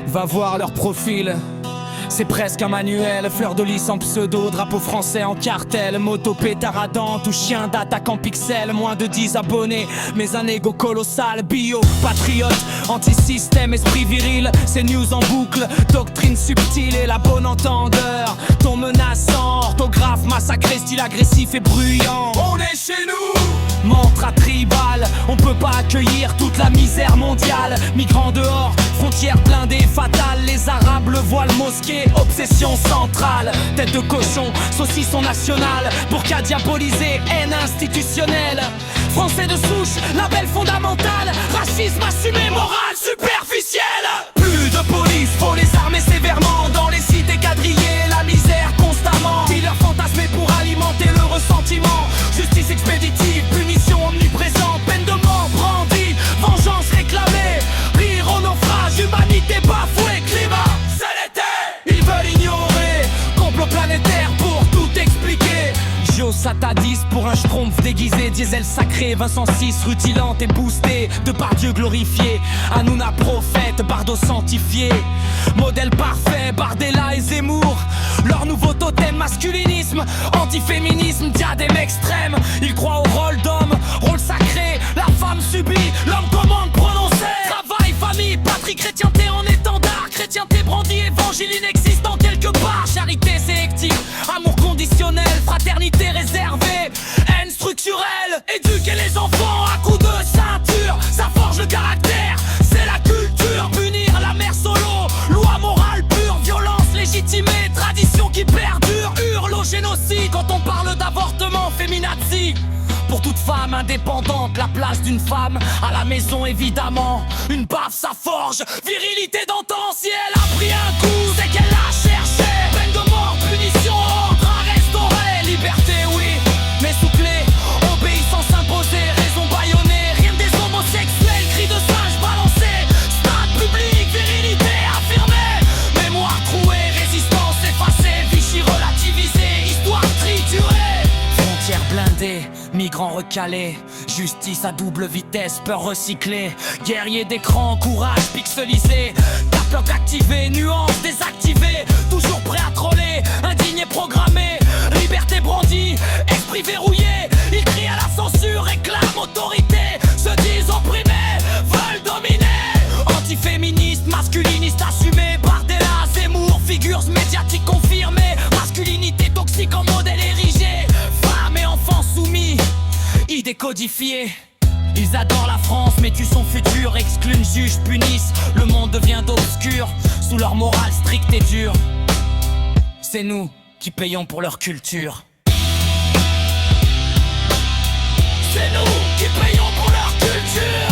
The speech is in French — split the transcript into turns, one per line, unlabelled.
Va voir leur profil, c'est presque un manuel. Fleur de lys en pseudo, drapeau français en cartel. Moto pétaradante ou chien d'attaque en pixel. Moins de 10 abonnés, mais un ego colossal. Bio, patriote, anti-système, esprit viril. C'est news en boucle, doctrine subtile et la bonne entendeur. Ton menaçant, orthographe massacré, style agressif et bruyant.
On est chez nous.
Mantra tribal, on peut pas accueillir toute la misère mondiale. Migrants dehors, frontières blindées, fatales. Les arabes, le voile, mosquée, obsession centrale. Tête de cochon, saucisson national. Pour qu'à diaboliser, haine institutionnelle. Français de souche, label fondamental. Racisme assumé, morale superficielle. Plus de police, faut les armer sévèrement. Dans les cités quadrillées, la misère constamment. Dealers fantasmés pour alimenter le ressentiment. Justice expéditive, punition omniprésente. Peine de mort brandie, vengeance réclamée. Rire au naufrage, humanité bafouée. Climat, c'est l'été. Ils veulent ignorer, complot planétaire pour tout expliquer. Joe Satadis pour un schtroumpf déguisé. Diesel sacré, Vincent 6 rutilante et boosté. Depardieu glorifié, Hanouna prophète, Bardo sanctifié. Modèle parfait, Bardella et Zemmour. Leur nouveau totem, masculinisme, antiféminisme, diadème extrême. Ils croient au rôle d'homme, rôle sacré. La femme subit, l'homme commande prononcé. Travail, famille, patrie, chrétienté en étendard. Chrétienté brandie, évangile inexistant quelque part. Charité sélective, amour conditionnel, fraternité réservée, haine structurelle. Éduquer les enfants à coups de ceinture, ça forge le caractère, c'est la culture. Punir la mère solo, loi morale pure. Violence légitimée, tradition qui perdure. Hurle au génocide quand on parle d'avortement, féminazi. Pour toute femme indépendante, la place d'une femme à la maison évidemment. Une baffe ça forge, virilité d'antan. Si elle a pris un coup, c'est qu'elle l'a cherché. Peine de mort, punition, ordre à restaurer. Liberté oui, mais sous clé, obéissance imposée. Raison bâillonnée, rien des homosexuels. Cris de singe balancés, stade public, virilité affirmée. Mémoire trouée, résistance effacée. Vichy relativisé, histoire triturée. Frontières blindées, migrants recalés, justice à double vitesse, peur recyclée. Guerrier d'écran, courage pixelisé. Caploc activé, nuance désactivée. Toujours prêt à troller, indigné programmé. Liberté brandie, esprit verrouillé. Ils crient à la censure, réclament autorité. Se disent opprimés, veulent dominer. Antiféministe, masculiniste assumé. Bardella, Zemmour, figures médiatiques confirmées. Masculinité toxique en modèle érigé. Femmes et enfants soumis, idées codifiées. Ils adorent la France, mais tuent son futur. Excluent, jugent, punissent. Le monde devient obscur sous leur morale stricte et dure. C'est nous qui payons pour leur culture. C'est nous qui payons pour leur culture.